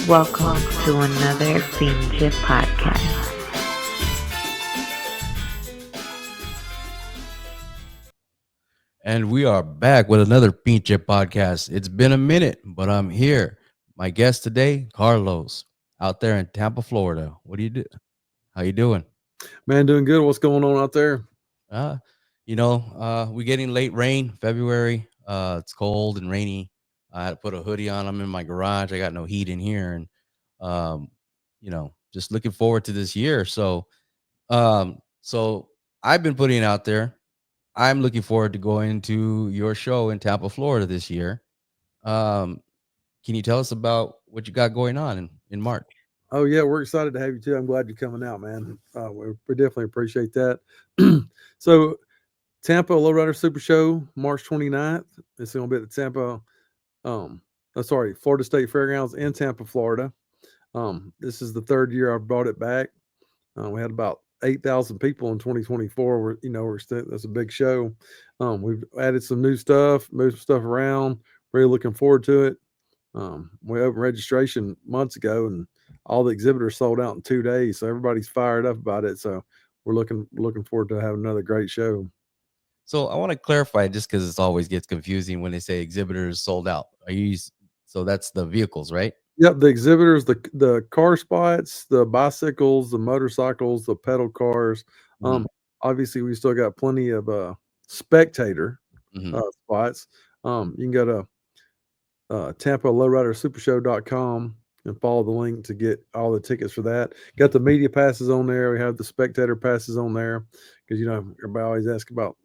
Welcome to another Pinche podcast. And we are back with another Pinche podcast. It's been a minute, but I'm here. My guest today, Carlos, out there in Tampa, Florida. What do you do? How you doing? Man, doing good. What's going on out there? Uh, we're getting late rain, February. It's cold and rainy. I had to put a hoodie on. I'm in my garage. I got no heat in here, and um, just looking forward to this year. So I've been putting it out there. I'm looking forward to going to your show in Tampa, Florida this year. Um, can you tell us about what you got going on in March? Oh yeah, we're excited to have you too. I'm glad you're coming out, man. We definitely appreciate that. So Tampa Lowrider Super Show, March 29th. It's going to be at the Florida State Fairgrounds in Tampa, Florida. This is the third year I've brought it back. We had about 8,000 people in 2024. That's a big show. We've added some new stuff, moved stuff around. Really looking forward to it. We opened registration months ago, and all the exhibitors sold out in 2 days. So everybody's fired up about it. So we're looking forward to having another great show. So I want to clarify just because it always gets confusing when they say exhibitors sold out. So that's the vehicles, right? Yep, the exhibitors, the car spots, the bicycles, the motorcycles, the pedal cars. Mhm. Obviously, we still got plenty of spectator Mhm. spots. You can go to Tampa Lowrider Supershow.com and follow the link to get all the tickets for that. Got the media passes on there. We have the spectator passes on there because everybody always asks about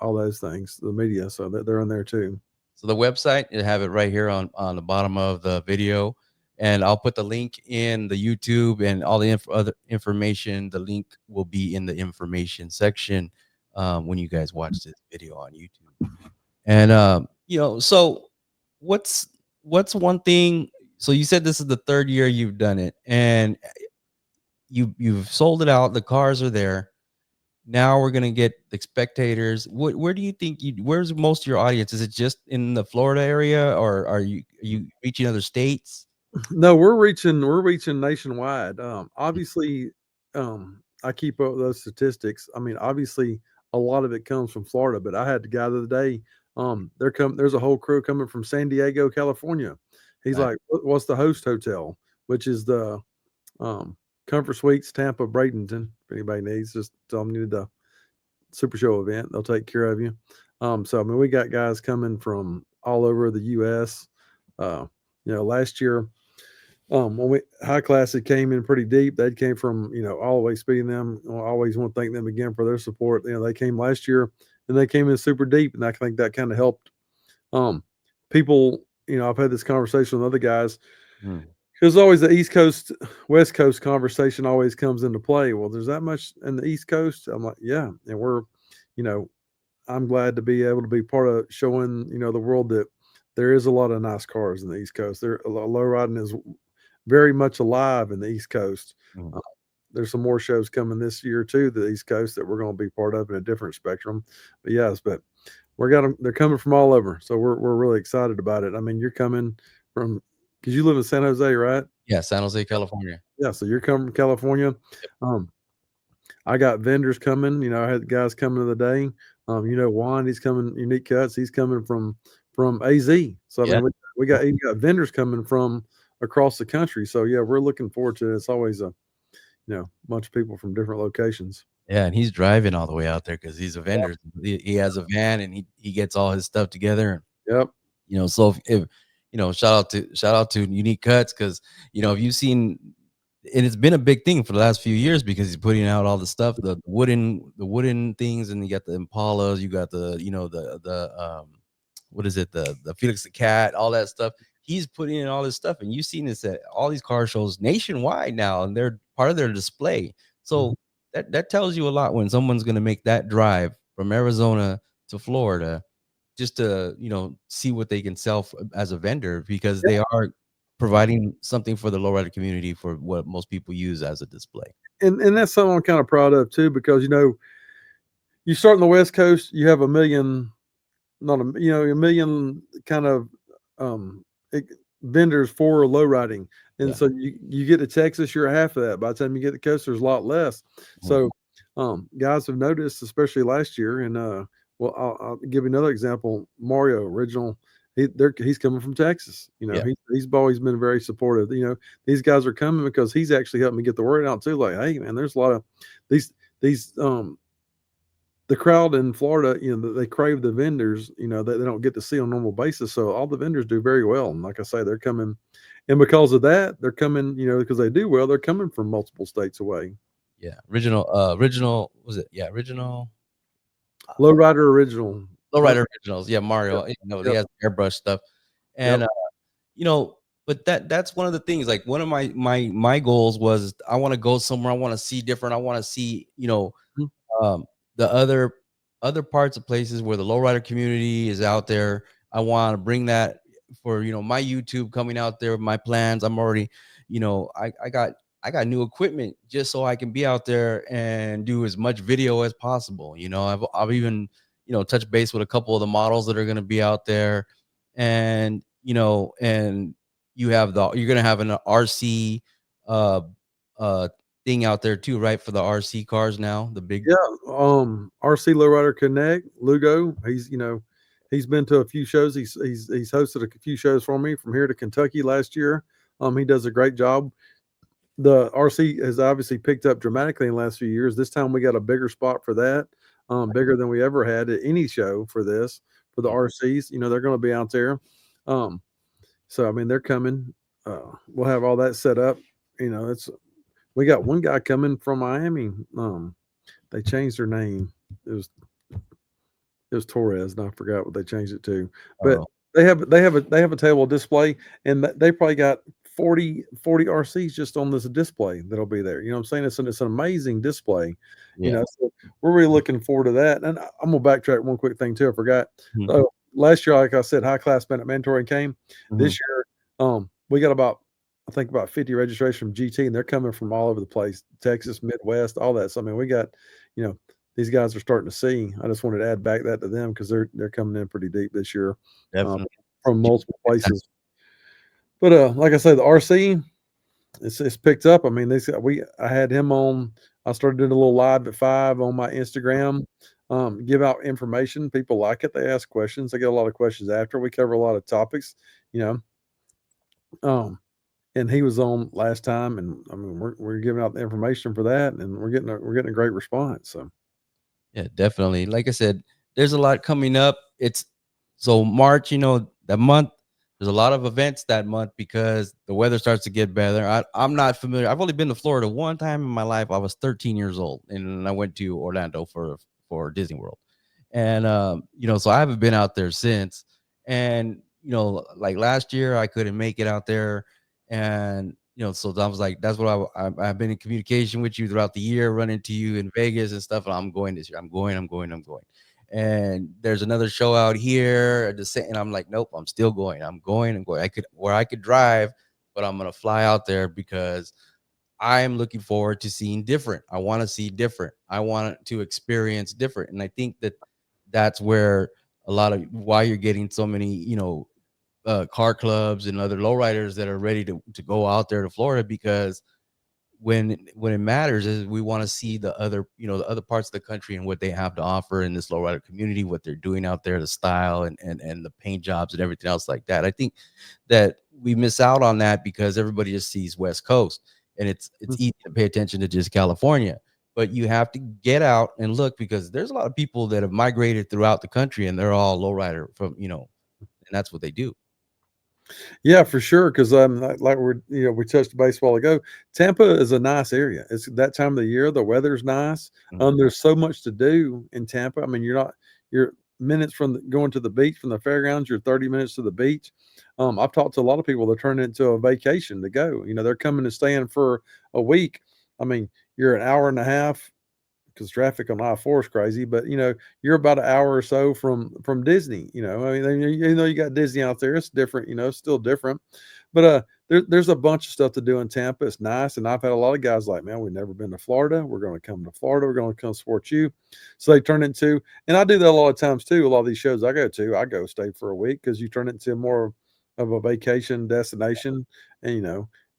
all those things, the media, so that they're on there too. So the website, you have it right here on the bottom of the video, and I'll put the link in the YouTube and all the other information. The link will be in the information section when you guys watch this video on YouTube. And so what's one thing? So you said this is the third year you've done it, and you've sold it out. The cars are there. Now we're gonna get the spectators. Where do you think where's most of your audience? Is it just in the Florida area, or are you reaching other states? No, we're reaching nationwide. Obviously, I keep up with those statistics. I mean, obviously, a lot of it comes from Florida, but I had the guy the other day. There's a whole crew coming from San Diego, California. He's Right. like, What's the host hotel?" Which is the um, Comfort Suites Tampa Bradenton. If anybody needs, just tell them you need the Super Show event. They'll take care of you. So I mean, we got guys coming from all over the U.S. Uh, last year when we High Class, it came in pretty deep. They came from always speeding them. I always want to thank them again for their support. They came last year and they came in super deep, and I think that kind of helped um, people. I've had this conversation with other guys. Mm. There's always the East Coast, West Coast conversation always comes into play. Well, there's that much in the East Coast. I'm like, yeah, and you know, I'm glad to be able to be part of showing the world that there is a lot of nice cars in the East Coast. Low riding is very much alive in the East Coast. Mm. Uh, there's some more shows coming this year too, the East Coast, that we're going to be part of in a different spectrum. But we're got them. They're coming from all over, so we're really excited about it. I mean, you're coming from because you live in San Jose, right? Yeah, San Jose, California. Yeah, so you're coming from California. Um, I got vendors coming. I had guys coming the other day. Juan, he's coming. Unique Cuts, he's coming from AZ. So I Yeah. mean, we got even got vendors coming from across the country. So yeah, we're looking forward to it. It's always a bunch of people from different locations. Yeah, and he's driving all the way out there because he's a vendor. He has a van and he gets all his stuff together. Yep. So if shout out to Unique Cuts because if you've seen, and it's been a big thing for the last few years because he's putting out all the stuff, the wooden things, and you got the Impalas, you got the what is it, the Felix the Cat, all that stuff. He's putting in all this stuff, and you've seen this at all these car shows nationwide now, and they're part of their display. Mhm. So that tells you a lot when someone's going to make that drive from Arizona to Florida just to see what they can sell as a vendor because they are providing something for the lowrider community for what most people use as a display. And that's something I'm kind of proud of too, because you start on the West Coast, you have a million, not a million kind of um, vendors for low riding. And Yeah. so you get to Texas, you're half of that. By the time you get to the coast, there's a lot less. So guys have noticed, especially last year, and well, I'll give you another example. Mario original, he's coming from Texas. You know, Yeah. he's always been very supportive. You know, these guys are coming because he's actually helped me get the word out too. Like, hey man, there's a lot of these the crowd in Florida, you know, they crave the vendors, you know, that they don't get to see on a normal basis. So all the vendors do very well. And like I say, they're coming, and because of that, they're coming, you know, because they do well, they're coming from multiple states away. Yeah. Original was it? Yeah, original Lowrider original. Lowrider originals. Yeah, Yep. Mario. You know, he Yep. has airbrush stuff. And Yep. you know, but that's one of the things. Like one of my goals was I want to go somewhere, I want to see different, I want to see, you know, Mhm. the other parts of places where the lowrider community is out there. I want to bring that for, you know, my YouTube coming out there with my plans. I'm already, you know, I got new equipment just so I can be out there and do as much video as possible. You know, I've even, you know, touched base with a couple of the models that are going to be out there. And you know, and you're going to have an RC uh uh thing out there too, right? For the RC cars now, the big. Yeah. RC Lowrider Connect, Lugo. He's, you know, he's been to a few shows. He's hosted a few shows for me from here to Kentucky last year. He does a great job. The RC has obviously picked up dramatically in the last few years. This time we got a bigger spot for that, bigger than we ever had at any show for this, for the RCs. You know, they're going to be out there. Um, so, I mean, they're coming. We'll have all that set up. You know, we got one guy coming from Miami. They changed their name. It was it was Torres, and I forgot what they changed it to. But Oh, they have a table display, and they probably got 40 RCs just on this display that'll be there. You know what I'm saying? It's an amazing display. You yeah. know, so we're really looking forward to that. And I'm gonna backtrack one quick thing too. I forgot. Mhm, So last year, like I said, high class band mentoring came. mhm. This year, we got about, I think, about 50 registrations from GT, and they're coming from all over the place, Texas, Midwest, all that. So I mean, we got, you know, these guys are starting to see. I just wanted to add back that to them because they're coming in pretty deep this year, um, Definitely. from multiple places. But like I said, the RC, it's picked up. I mean, I had him on. I started doing a little live at 5 on my Instagram. Give out information. People like it. They ask questions. They get a lot of questions after. We cover a lot of topics, you know. And he was on last time, and I mean, we're giving out the information for that, and we're getting a great response. So Yeah, definitely. Like I said, there's a lot coming up. It's so March, you know, that month, there's a lot of events that month because the weather starts to get better. I'm not familiar. I've only been to Florida one time in my life. I was 13 years old and I went to Orlando for Disney World. And you know, so I haven't been out there since. And you know, like last year I couldn't make it out there. And you know, so I was like, that's what I've been in communication with you throughout the year, running to you in Vegas and stuff. And I'm going this year. I'm going. And there's another show out here at the same, and I'm like, nope, I'm still going. I'm going. I could drive, but I'm gonna fly out there because I am looking forward to seeing different. I want to see different. I want to experience different. And I think that that's where a lot of why you're getting so many, you know, car clubs and other lowriders that are ready to go out there to Florida because when it matters is we want to see the other, you know, the other parts of the country and what they have to offer in this lowrider community, what they're doing out there, the style and the paint jobs and everything else like that. I think that we miss out on that because everybody just sees West Coast and it's easy to pay attention to just California. But you have to get out and look because there's a lot of people that have migrated throughout the country and they're all lowrider from, you know, and that's what they do. yeah, for sure. Because like we touched baseball ago. Tampa is a nice area. It's that time of the year. The weather's nice. Mhm. There's so much to do in Tampa. I mean, you're minutes from going to the beach from the fairgrounds. You're 30 minutes to the beach. I've talked to a lot of people that turn it into a vacation to go. You know, they're coming and staying for a week. I mean, you're an hour and a half because traffic on I-4 is crazy. But you know, you're about an hour or so from Disney. You know, I mean, you know, you got Disney out there. It's different. You know, it's still different. But there's a bunch of stuff to do in Tampa. It's nice, and I've had a lot of guys like, man, we've never been to Florida. We're going to come to Florida. We're going to come support you. So they turn into, and I do that a lot of times too. A lot of these shows I go to, I go stay for a week because you turn it into more of a vacation destination, and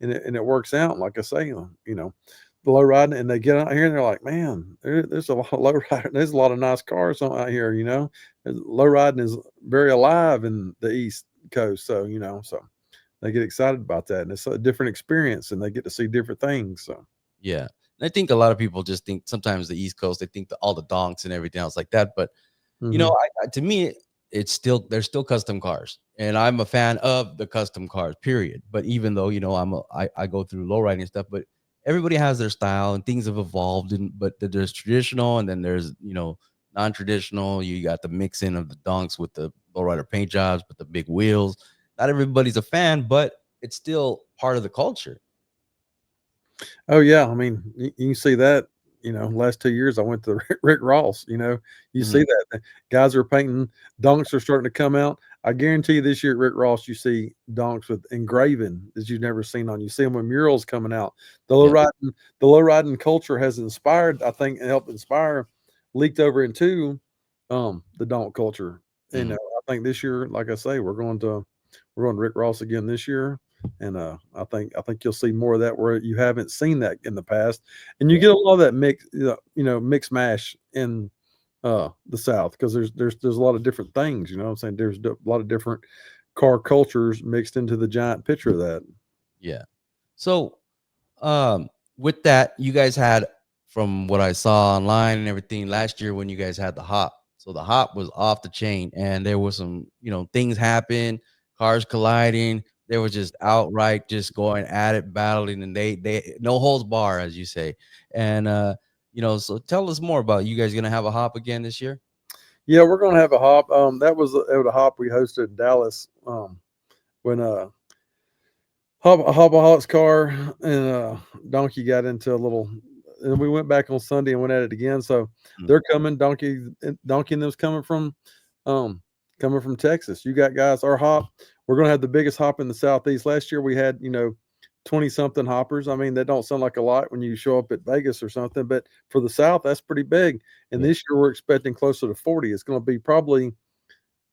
and it works out. Like I say, the low riding, and they get out here and they're like, man, there's a lot of low riding. There's a lot of nice cars out here. Low riding is very alive in the East Coast, so they get excited about that, and it's a different experience, and they get to see different things. So. Yeah. And I think a lot of people just think sometimes the East Coast, they think that all the donks and everything else like that. But Mhm. to me, it's still there's still custom cars, and I'm a fan of the custom cars. Period. But even though I go through low riding stuff, but everybody has their style and things have evolved. And but there's traditional, and then there's non-traditional. You got the mixing of the donks with the lowrider paint jobs, but the big wheels. Not everybody's a fan, but it's still part of the culture. Oh yeah, I mean, you can see that. Last 2 years I went to Rick Ross. You see Mhm. that guys are painting, donks are starting to come out. I guarantee you this year at Rick Ross you see donks with engraving that you've never seen on. You see them with murals coming out. The low Yeah. riding, the low riding culture has inspired, I think, and helped inspire, leaked over into the donk culture. Mhm. I think this year, like I say, we're going to Rick Ross again this year, and I think you'll see more of that where you haven't seen that in the past, and you Yeah. get a lot of that mix mash in the South, because there's a lot of different things. You know what I'm saying? There's a lot of different car cultures mixed into the giant picture of that. Yeah. So, with that, you guys had, from what I saw online and everything last year when you guys had the hop. So the hop was off the chain, and there was some, things happen, cars colliding. They were just outright just going at it, battling, and they no holds bar, as you say. And so tell us more about, you guys gonna have a hop again this year? Yeah, we're gonna have a hop. That was a hop we hosted in Dallas, when Hopaholics car and Donkey got into a little, and we went back on Sunday and went at it again. So Mm. they're coming. Donkey and them's um, coming from Texas. You got guys. Our hop. We're gonna have the biggest hop in the Southeast. Last year we had 20 something hoppers. I mean, that don't sound like a lot when you show up at Vegas or something, but for the South that's pretty big. And Yeah. this year we're expecting closer to 40. It's going to be probably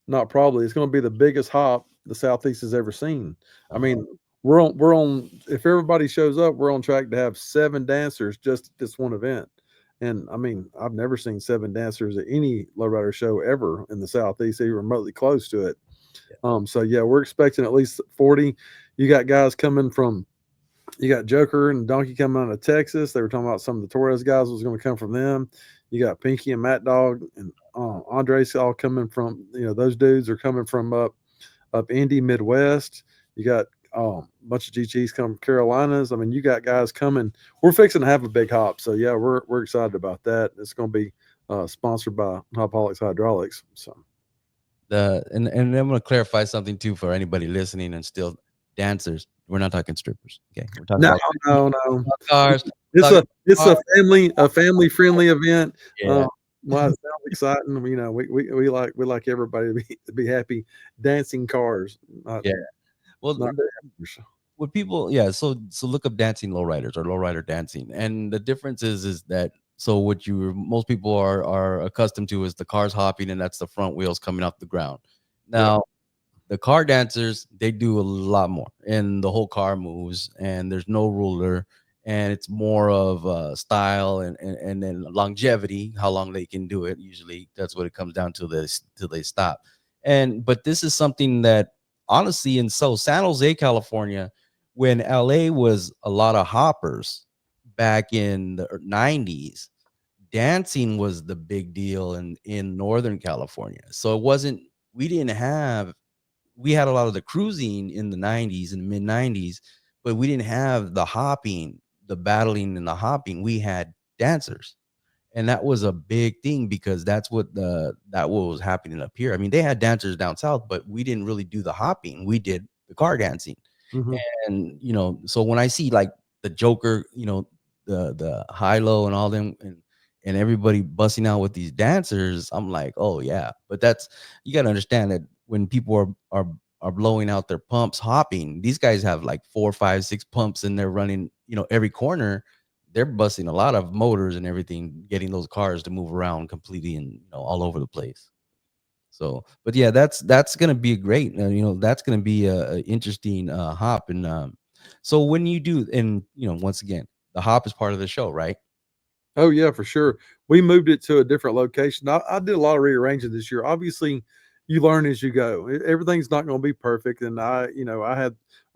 not probably. It's going to be the biggest hop the Southeast has ever seen. I Uh, mean, we're on. If everybody shows up, we're on track to have 7 dancers just at this one event. And I mean, I've never seen 7 dancers at any lowrider show ever in the Southeast, even remotely close to it. yeah. So yeah, we're expecting at least 40. You got guys coming from. You got Joker and Donkey coming out of Texas. They were talking about some of the Torres guys was going to come from them. You got Pinky and Matt Dog and Andres all coming from. Those dudes are coming from up Indy Midwest. You got a bunch of GTs coming from Carolinas. I mean, you got guys coming. We're fixing to have a big hop, so yeah, we're excited about that. It's going to be sponsored by Hopaholics Hydraulics. So And I'm gonna clarify something too for anybody listening and still dancers. We're not talking strippers. Okay. We're talking no, about no. cars. It's Talking it's cars. a family friendly event. Yeah. Well, it sounds exciting. We like everybody to be happy dancing cars, not Yeah. Well, not dancers. what people, yeah. So look up dancing lowriders or lowrider dancing, and the difference is that, so what most people are accustomed to is the cars hopping, and that's the front wheels coming off the ground. Yeah. Now, the car dancers, they do a lot more, and the whole car moves, and there's no ruler, and it's more of style and then longevity, how long they can do it. Usually that's what it comes down to, this till they stop. And but this is something that, honestly, in San Jose, California, when LA was a lot of hoppers back in the 90s, dancing was the big deal in Northern California. So it wasn't, we didn't have, we had a lot of the cruising in the 90s and mid 90s, but we didn't have the hopping, the battling and the hopping. We had dancers. And that was a big thing because that what was happening up here. I mean, they had dancers down south, but we didn't really do the hopping. We did the car dancing. Hmm. And so when I see like the Joker, the high low and all them, and everybody busting out with these dancers, I'm like, oh yeah. But that's, you got to understand that when people are blowing out their pumps hopping, these guys have like 4, 5, 6 pumps, and they're running every corner. They're busting a lot of motors and everything, getting those cars to move around completely and all over the place. So, but yeah, that's gonna be great. That's gonna be a interesting hop. And so when you do, and once again, the hop is part of the show, right? Oh yeah, for sure. We moved it to a different location. I did a lot of rearranging this year. Obviously, you learn as you go. Everything's not going to be perfect, and I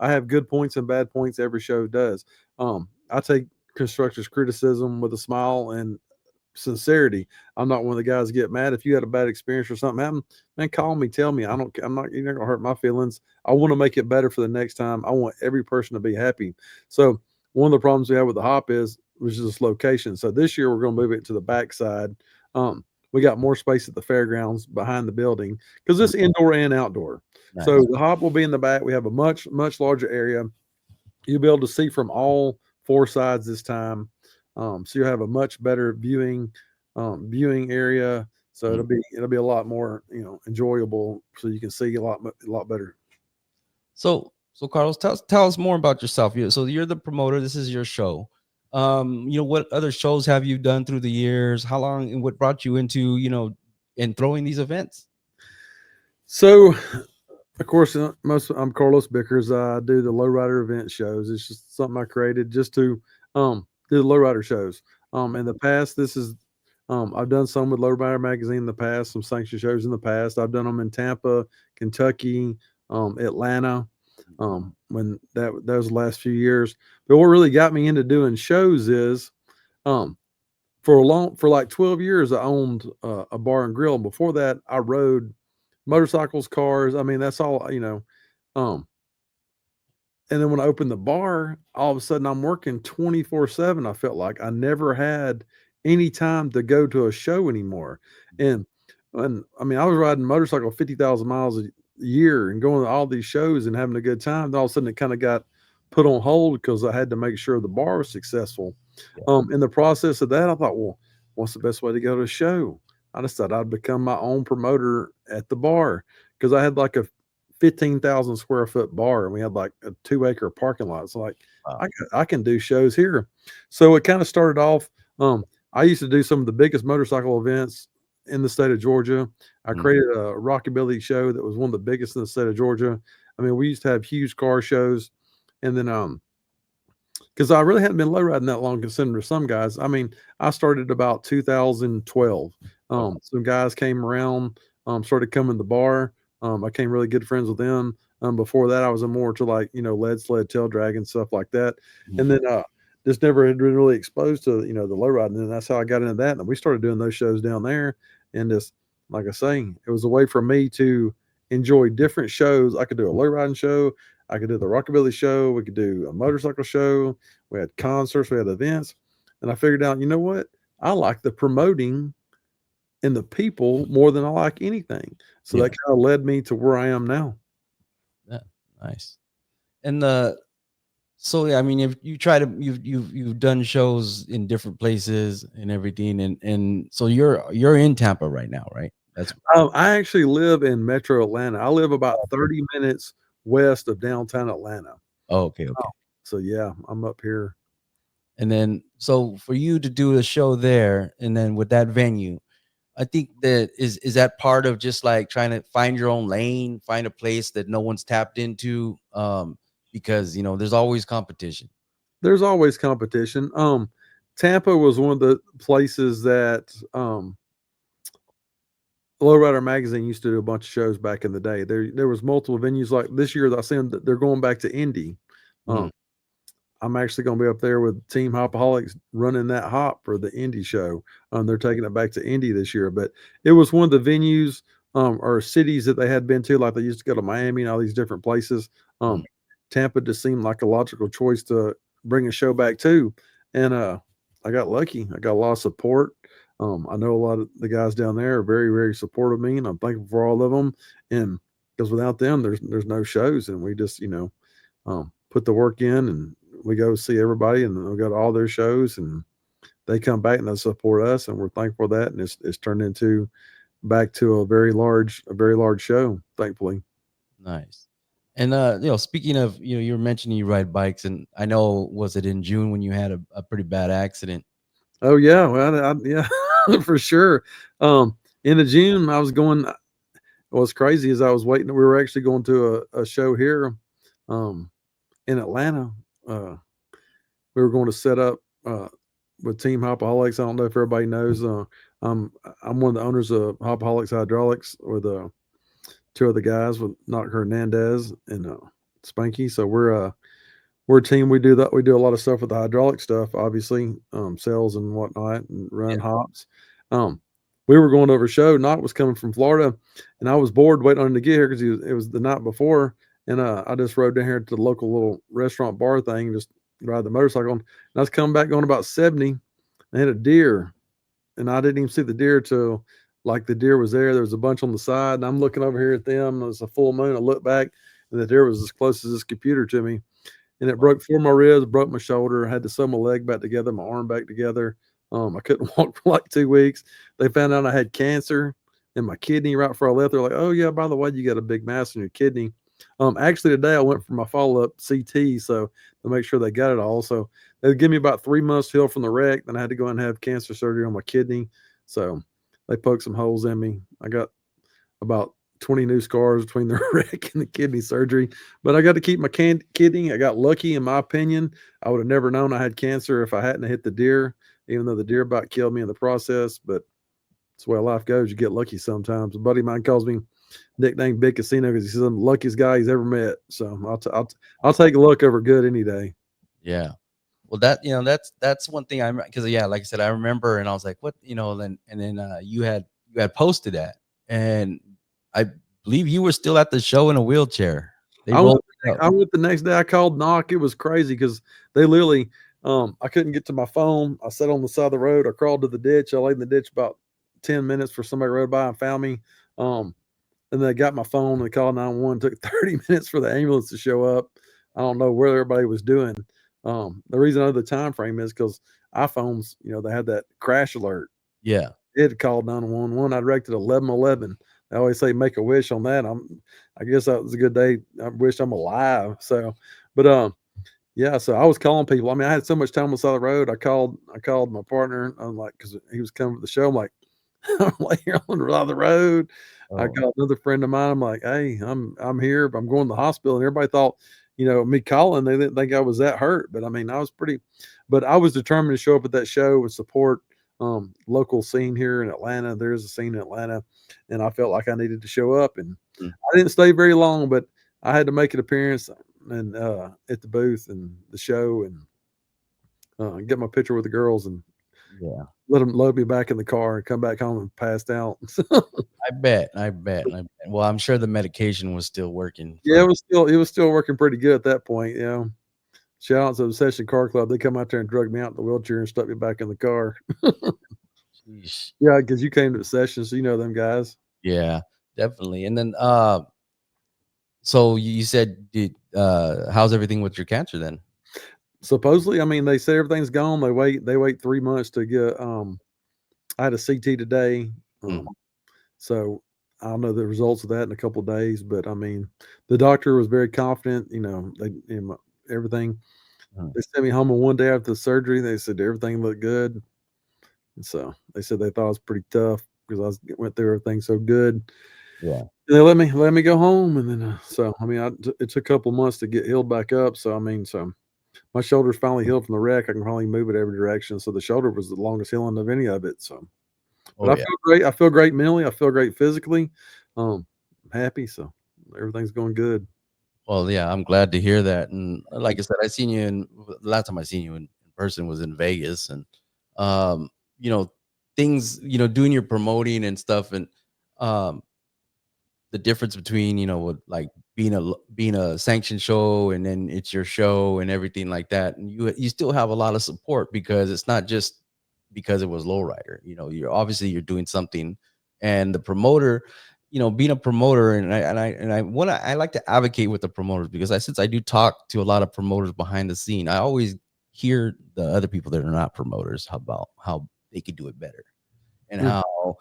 have good points and bad points. Every show does. I take constructors' criticism with a smile and sincerity. I'm not one of the guys that get mad. If you had a bad experience or something happen, man, call me, tell me. I'm not, you're not gonna hurt my feelings. I want to make it better for the next time. I want every person to be happy. So one of the problems we have with the hop was just location. So this year we're gonna move it to the backside. We got more space at the fairgrounds behind the building because it's indoor and outdoor. So Nice. the hop will be in the back. We have a much larger area. You'll be able to see from all four sides this time. So you'll have a much better viewing area. So Mhm. it'll be a lot more enjoyable. So you can see a lot better. So Carlos, tell us more about yourself. So you're the promoter. This is your show. What other shows have you done through the years? How long and what brought you into in throwing these events? So of course, I'm Carlos Bickers. I do the Lowrider event shows. It's just something I created just to do the Lowrider shows. In the past, I've done some with Lowrider magazine in the past, some sanction shows in the past. I've done them in Tampa, Kentucky, Atlanta. When that was the last few years. But what really got me into doing shows is um, for like 12 years I owned a bar and grill. And before that, I rode motorcycles, cars. I mean, that's all. Um, and then when I opened the bar, all of a sudden I'm working 24/7. I felt like I never had any time to go to a show anymore. And I mean, I was riding motorcycle 50,000 miles a year and going to all these shows and having a good time. Then all of a sudden it kind of got put on hold because I had to make sure the bar was successful. Yeah. In the process of that, I thought, well, what's the best way to go to a show? I decided I'd become my own promoter at the bar because I had like a 15,000 square foot bar and we had like a 2 acre parking lot. So like Wow. I can do shows here. So it kind of started off. I used to do some of the biggest motorcycle events in the state of Georgia. I Mhm. created a rockabilly show that was one of the biggest in the state of Georgia. I mean, we used to have huge car shows, and then because I really hadn't been low riding that long, considering some guys. I mean, I started about 2012. Okay. Some guys came around, started coming to the bar. I became really good friends with them. Before that, I was more to like lead sled, tail dragon stuff like that, Mhm. and then just never had been really exposed to the low riding, and that's how I got into that. And we started doing those shows down there, and just like I say, it was a way for me to enjoy different shows. I could do a low riding show. I could do the rockabilly show. We could do a motorcycle show. We had concerts. We had events. And I figured out, you know what? I like the promoting and the people more than I like anything. So that Yeah. kind of led me to where I am now. Yeah. Nice. And so yeah, I mean, if you try to you've done shows in different places and everything, and so you're in Tampa right now, right? That's I actually live in Metro Atlanta. I live about 30 minutes west of downtown Atlanta. oh, okay, okay. So yeah, I'm up here. And then so for you to do a show there, and then with that venue, I think that is that part of just like trying to find your own lane, find a place that no one's tapped into, because there's always competition. There's always competition. Tampa was one of the places that Lowrider Magazine used to do a bunch of shows back in the day. There was multiple venues like this year. I see them that they're going back to Indy. Mhm. Um, I'm actually going to be up there with Team Hopaholics running that hop for the Indy show. They're taking it back to Indy this year, but it was one of the venues or cities that they had been to, like they used to go to Miami and all these different places. Mhm. Tampa just seemed like a logical choice to bring a show back to, and I got lucky. I got a lot of support. I know a lot of the guys down there are very supportive of me, and I'm thankful for all of them. And because without them, there's no shows, and we just put the work in, and we go see everybody, and we go to all their shows, and they come back and they support us, and we're thankful for that. And it's turned into back to a very large show, thankfully. Nice. And speaking of, you were mentioning you ride bikes, and I know, was it in June when you had a pretty bad accident? Oh yeah, well, yeah, for sure. In the June, I was going. what's crazy is I was waiting. We were actually going to a show here, um, in Atlanta. Uh, we were going to set up with Team Hopaholics. I don't know if everybody knows. I'm one of the owners of Hopaholics Hydraulics with two of the guys with Knock Hernandez and Spanky. So we're a team. We do that. We do a lot of stuff with the hydraulic stuff, obviously, sales and whatnot, and run Yeah. hops. We were going over a show. Knock was coming from Florida, and I was bored waiting on him to get here because it was the night before, and I just rode down here to the local little restaurant bar thing, just ride the motorcycle. And I was coming back going about 70. I had a deer, and I didn't even see the deer till like the deer was there. There was a bunch on the side, and I'm looking over here at them. It was a full moon. I look back, and the deer was as close as this computer to me. And it broke 4 of my ribs, broke my shoulder. I had to sew my leg back together, my arm back together. I couldn't walk for like 2 weeks. They found out I had cancer in my kidney right before I left. They're like, "Oh yeah, by the way, you got a big mass in your kidney." Actually today I went for my follow-up CT, so to make sure they got it all. So they give me about 3 months to heal from the wreck. Then I had to go and have cancer surgery on my kidney. So they poked some holes in me. I got about 20 new scars between the wreck and the kidney surgery, but I got to keep my kidney. I got lucky, in my opinion. I would have never known I had cancer if I hadn't hit the deer, even though the deer about killed me in the process. But it's the way life goes. You get lucky sometimes. A buddy of mine calls me nicknamed Big Casino because he says I'm the luckiest guy he's ever met. So I'll take luck over good any day. Yeah. Well, that's one thing because like I said, I remember, and I was like, what, then you had posted that, and I believe you were still at the show in a wheelchair. I went the next day. I called Knock. It was crazy because they literally, I couldn't get to my phone. I sat on the side of the road. I crawled to the ditch. I laid in the ditch about 10 minutes for somebody rode by and found me. And they got my phone and they called 911. Took 30 minutes for the ambulance to show up. I don't know where everybody was doing. The reason I know the time frame is because iPhones, they had that crash alert. Yeah. It had called 911. I directed 1111. I always say make a wish on that. I guess that was a good day. I wish I'm alive. So, but yeah. So I was calling people. I mean, I had so much time on the side of the road. I called my partner. I'm like, because he was coming to the show. I'm like, I'm like here on the side of the road. Oh. I called another friend of mine. I'm like, hey, I'm here, but I'm going to the hospital. And everybody thought, me calling, they didn't think I was that hurt. But I mean, I was determined to show up at that show and support local scene here in Atlanta. There's a scene in Atlanta, and I felt like I needed to show up. And I didn't stay very long, but I had to make an appearance and at the booth and the show, and get my picture with the girls, and let them load me back in the car and come back home and passed out. I bet. Well, I'm sure the medication was still working. Yeah, it was still working pretty good at that point. Shout out to the Session Car Club. They come out there and drug me out in the wheelchair and stuck me back in the car. Yeah, because you came to the session, so you know them guys. Yeah, definitely. And then so you said, how's everything with your cancer then? Supposedly, I mean, they say everything's gone. They wait 3 months to get I had a CT today. So I'll know the results of that in a couple of days. But I mean, the doctor was very confident, everything. They sent me home on one day after the surgery. They said everything looked good. And so they said they thought it was pretty tough because I went through everything so good. Yeah. And they let me go home. And then, so, I mean, it took a couple of months to get healed back up. So, I mean, my shoulder's finally healed from the wreck. I can finally move it every direction. So the shoulder was the longest healing of any of it. So, but I feel great. I feel great mentally. I feel great physically. I'm happy. So everything's going good. Well, yeah, I'm glad to hear that. And like I said, the last time I seen you in person was in Vegas, and things, doing your promoting and stuff, and the difference between, with like being a sanctioned show and then it's your show and everything like that. And you still have a lot of support because it's not just because it was Lowrider. You're doing something, and the promoter, being a promoter, and I like to advocate with the promoters because since I do talk to a lot of promoters behind the scene, I always hear the other people that are not promoters about how they could do it better, and how,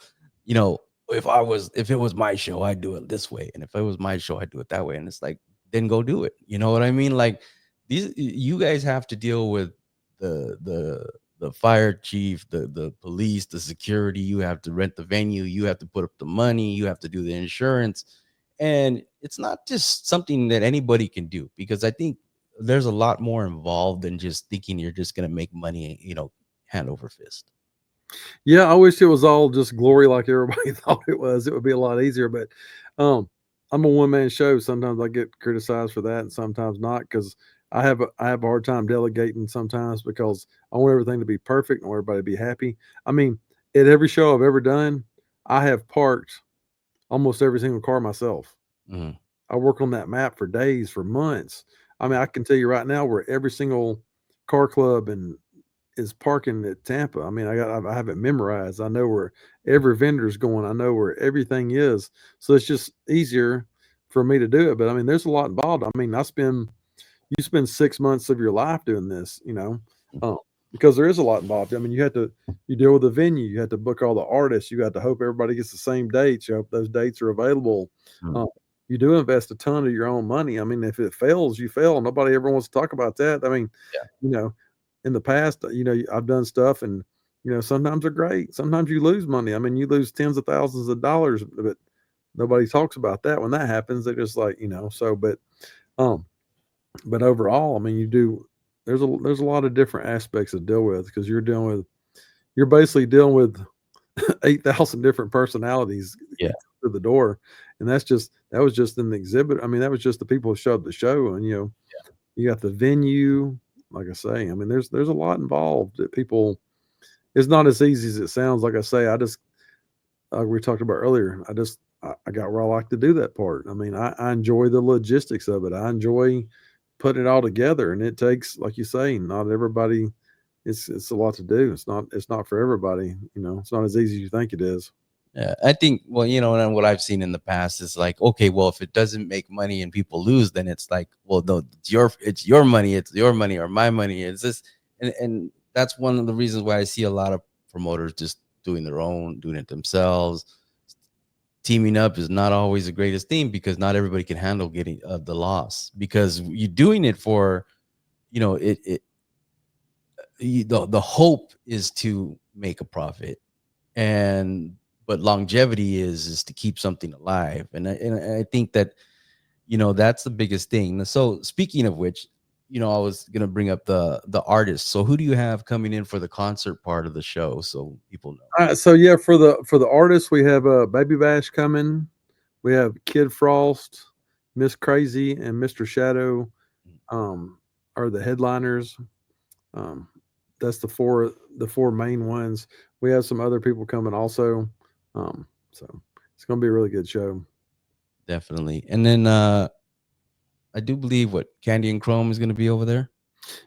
if it was my show, I'd do it this way, and if it was my show, I'd do it that way. And it's like, then go do it. You know what I mean? Like, you guys have to deal with the the fire chief, the police, the security. You have to rent the venue. You have to put up the money. You have to do the insurance, and it's not just something that anybody can do, because I think there's a lot more involved than just thinking you're just gonna make money, hand over fist. Yeah, I wish it was all just glory like everybody thought it was. It would be a lot easier, but um, I'm a one man show. Sometimes I get criticized for that, and sometimes not because I have a hard time delegating sometimes because I want everything to be perfect and I want everybody to be happy. I mean, at every show I've ever done, I have parked almost every single car myself. Mhm. I work on that map for days, for months. I mean, I can tell you right now where every single car club and is parking at Tampa. I mean, I have it memorized. I know where every vendor's going. I know where everything is. So it's just easier for me to do it. But I mean, there's a lot involved. I mean, you spend 6 months of your life doing this, uh, because there is a lot involved. I mean, you deal with the venue, you have to book all the artists, you got to hope everybody gets the same dates. You hope those dates are available. Mm. Uh, you do invest a ton of your own money. I mean, if it fails, you fail. Nobody ever wants to talk about that. I mean, Yeah. you know, in the past, I've done stuff and, sometimes they're great. Sometimes you lose money. I mean, you lose tens of thousands of dollars, but nobody talks about that when that happens. They're just like, um, but overall, I mean, there's a lot of different aspects to deal with because you're basically dealing with 8,000 different personalities Yeah. through the door, and that was just an exhibit. I mean, that was just the people who showed the show, and you got the venue. Like I say, I mean, there's a lot involved that people. It's not as easy as it sounds. Like I say, I just we talked about earlier. I got where I like to do that part. I mean, I enjoy the logistics of it. I enjoy putting it all together, and it takes, like you say, not everybody. It's a lot to do. It's not for everybody. It's not as easy as you think it is. Yeah, I think, well, and what I've seen in the past is like, okay, well, if it doesn't make money and people lose, then it's like, well, no, it's your money or my money. It's this, and that's one of the reasons why I see a lot of promoters just doing it themselves. Teaming up is not always the greatest thing because not everybody can handle getting the loss, because you're doing it for, the hope is to make a profit, and but longevity is to keep something alive, and I think that that's the biggest thing. So speaking of which, I was gonna bring up the artists. So who do you have coming in for the concert part of the show, so people know? So yeah, for the artists, we have Baby Bash coming. We have Kid Frost, Miss Crazy, and Mr. Shadow. Um, are the headliners. Um, that's the four main ones. We have some other people coming also. So it's going to be a really good show. Definitely. And then I do believe what Candy and Chrome is gonna be over there.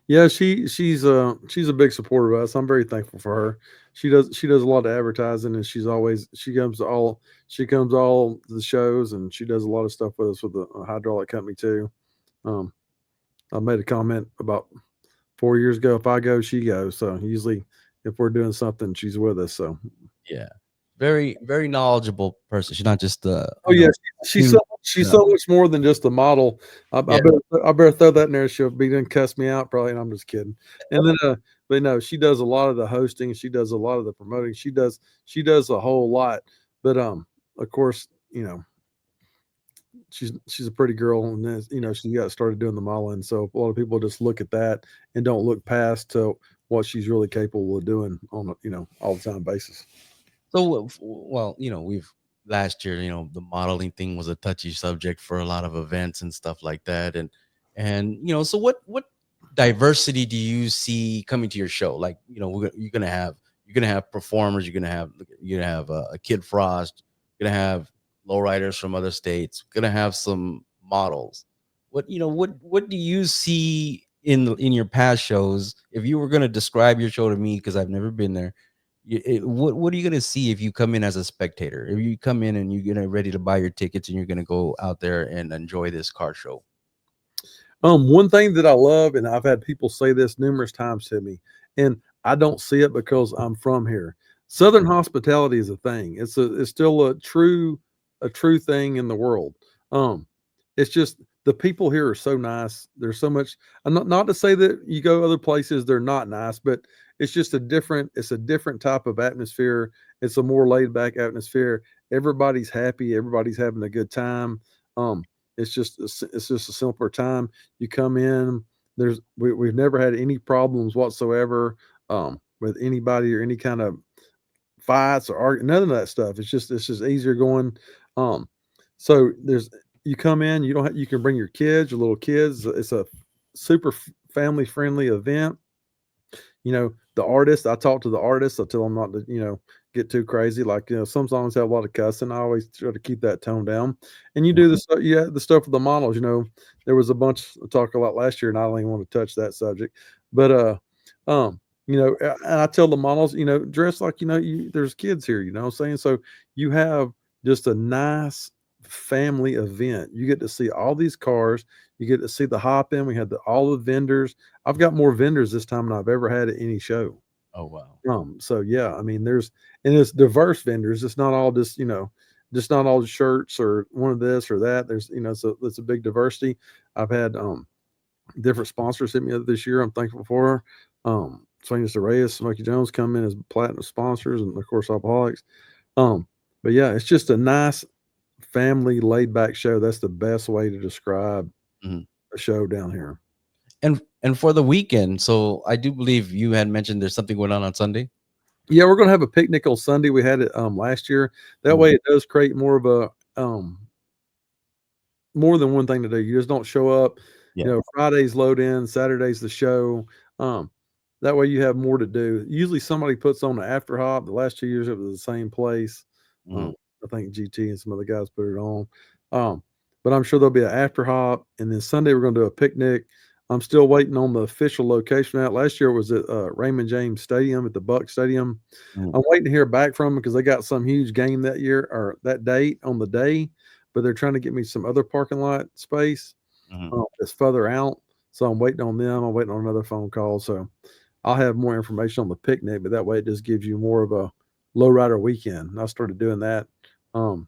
Yeah, she's a big supporter of us. I'm very thankful for her. She does a lot of advertising, and she comes to all the shows, and she does a lot of stuff with us with the hydraulic company too. Um, I made a comment about 4 years ago. If I go, she goes. So usually, if we're doing something, she's with us. So Yeah, very very knowledgeable person. She's not just oh yeah, she's so huge, she's so much more than just a model. yeah. I better throw that in there. She'll be done cuss me out probably, and I'm just kidding. And then, but no, she does a lot of the hosting. She does a lot of the promoting. She does a whole lot. But of course, she's a pretty girl, and then she got started doing the modeling. So a lot of people just look at that and don't look past to what she's really capable of doing on a all the time basis. So, well, we've last year, the modeling thing was a touchy subject for a lot of events and stuff like that, and so what diversity do you see coming to your show? Like, you're gonna have performers, you're gonna have a Kid Frost, you're gonna have lowriders from other states, gonna have some models. What do you see in your past shows? If you were gonna describe your show to me, because I've never been there, what are you gonna see if you come in as a spectator? If you come in and you're gonna ready to buy your tickets and you're gonna go out there and enjoy this car show? One thing that I love, and I've had people say this numerous times to me, and I don't see it because I'm from here. Southern hospitality is a thing. It's still a true thing in the world. Um, it's just the people here are so nice. There's so much. I'm not to say that you go other places they're not nice, but it's just it's a different type of atmosphere. It's a more laid back atmosphere. Everybody's happy. Everybody's having a good time. Um, it's just a simpler time. You come in. We've never had any problems whatsoever with anybody or any kind of fights or none of that stuff. It's just easier going. Um, so you come in, you can bring your kids, your little kids. It's a super family friendly event. The artist, I talk to the artist. I tell them not to, get too crazy. Like, some songs have a lot of cussing. I always try to keep that tone down. And you do the stuff, the stuff with the models. There was a bunch of talk a lot last year, and I don't even want to touch that subject. But and I tell the models, dress like there's kids here. You know what I'm saying? So you have just a nice family event. You get to see all these cars. You get to see the hop in. We had all the vendors. I've got more vendors this time than I've ever had at any show. Oh wow. So yeah, I mean, it's diverse vendors. It's not all just not all shirts or one of this or that. There's, it's a big diversity. I've had different sponsors hit me up this year. I'm thankful for. Sweetness Reyes, Smokey Jones come in as platinum sponsors, and of course Alcoholics. But yeah, it's just a nice family laid back show. That's the best way to describe a show down here. And for the weekend, so I do believe you had mentioned there's something going on Sunday. Yeah, we're gonna have a picnic on Sunday. We had it last year. That way, it does create more of a more than one thing to do. You just don't show up. Yeah. Friday's load in, Saturday's the show. That way you have more to do. Usually somebody puts on the after hop. The last 2 years it was the same place. I think GT and some other guys put it on. But I'm sure there'll be an after hop, and then Sunday we're going to do a picnic. I'm still waiting on the official location. Out last year was at Raymond James Stadium at the Buck Stadium. I'm waiting to hear back from them because they got some huge game that year or that date on the day, but they're trying to get me some other parking lot space that's further out. So I'm waiting on them. I'm waiting on another phone call. So I'll have more information on the picnic, but that way it just gives you more of a lowrider weekend. And I started doing that to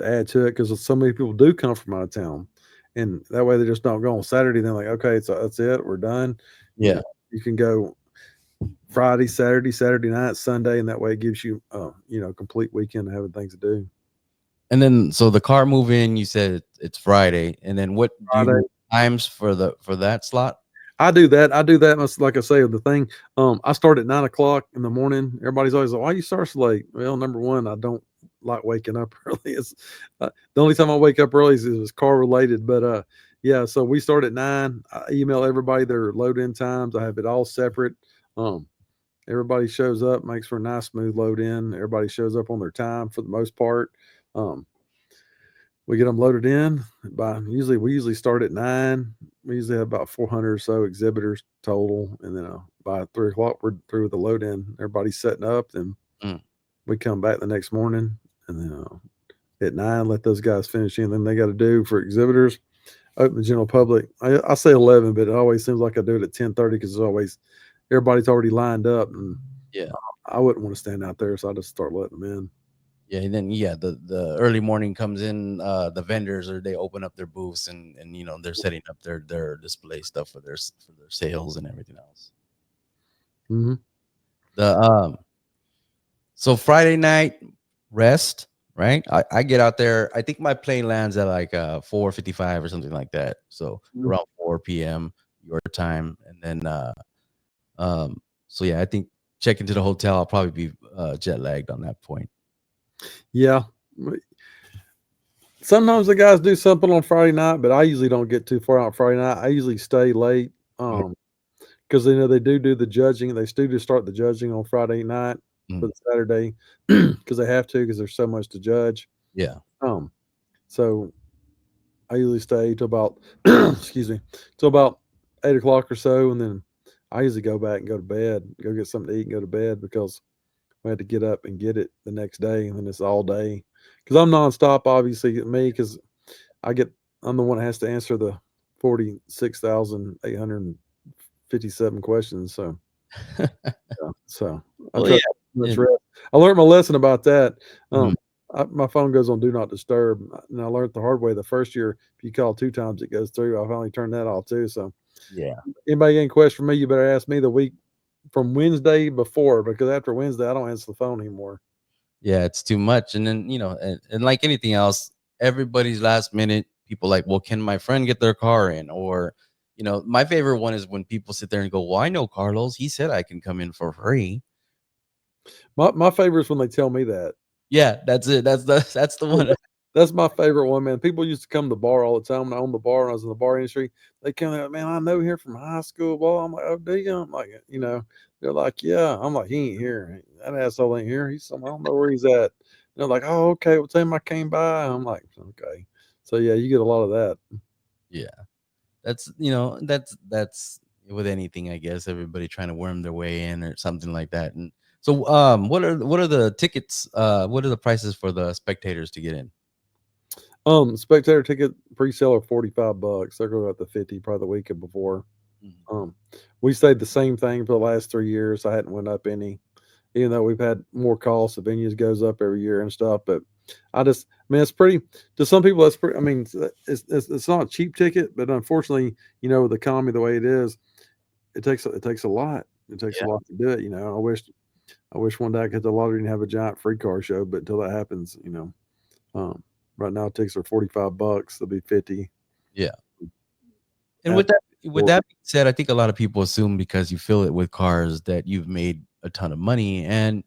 add to it because so many people do come from out of town. And that way they just don't go on Saturday. They're like, okay, so that's it. We're done. Yeah. You can go Friday, Saturday night, Sunday, and that way it gives you, complete weekend of having things to do. And then, so the car move in, you said it's Friday, and then what do you do times for that slot? I do that. Like I say, the thing, I start at 9:00 in the morning. Everybody's always like, why you start so late? Well, number one, I don't like waking up early. It's the only time I wake up early is car related. But yeah, so we start at 9. I email everybody their load in times. I have it all separate. Everybody shows up, makes for a nice smooth load in. Everybody shows up on their time for the most part. We get them loaded in we usually start at 9. We usually have about 400 or so exhibitors total. And then by 3:00, we're through with the load in. Everybody's setting up. Then we come back the next morning, and then at 9, let those guys finish anything they got to do for exhibitors. Open the general public. I say 11, but it always seems like I do it at 10:30 because everybody's already lined up. And yeah, I wouldn't want to stand out there, so I just start letting them in. Yeah, and then the early morning comes in, the vendors they open up their booths and they're setting up their display stuff for their sales and everything else. So Friday night rest, right? I get out there. I think my plane lands at like 4:55 or something like that. So around 4 p.m. your time, and then so yeah, I think check into the hotel. I'll probably be jet lagged on that point. Yeah. Sometimes the guys do something on Friday night, but I usually don't get too far out Friday night. I usually stay late because they do the judging. They still do start the judging on Friday night for the Saturday because they have to because there's so much to judge. Yeah. So I usually stay till about till about 8:00 or so, and then I usually go back and go to bed, go get something to eat and go to bed because we had to get up and get it the next day, and then it's all day. Because I'm nonstop, obviously, because I'm the one that has to answer the 46,857 questions. So, I learned my lesson about that. My phone goes on do not disturb, and I learned the hard way the first year. If you call 2 times, it goes through. I finally turned that off too. So, yeah. Anybody got any question for me? You better ask me the week from Wednesday before, because after Wednesday I don't answer the phone anymore. Yeah, it's too much. And then, and like anything else, everybody's last minute. People like, well, can my friend get their car in? Or, my favorite one is when people sit there and go, well, I know Carlos. He said I can come in for free. My favorite is when they tell me that. Yeah, that's it. That's the one. That's my favorite one, man. People used to come to the bar all the time when I owned the bar and I was in the bar industry. They come out, man, I know here from high school. Well, I'm like, oh, do you? I'm like, they're like, yeah. I'm like, he ain't here. That asshole ain't here. He's somewhere. I don't know where he's at. They're like, oh, okay. Well, tell him I came by. I'm like, okay. So yeah, you get a lot of that. Yeah, that's with anything, I guess. Everybody trying to worm their way in or something like that. And so, what are the tickets? What are the prices for the spectators to get in? Spectator ticket pre-sale are $45. They're going about the 50 probably the weekend before. Mhm. We stayed the same thing for the last 3 years. I hadn't went up any, even though we've had more costs. The venues goes up every year and stuff. But I mean, it's pretty to some people. That's pretty. I mean, it's not a cheap ticket, but unfortunately, with the economy the way it is, it takes a lot. It takes a Yeah. lot to do it. I wish one day I could hit the lottery and have a giant free car show, but until that happens, um, right now tickets are $45. They'll be 50. Yeah. And At with that being said, I think a lot of people assume because you fill it with cars that you've made a ton of money. And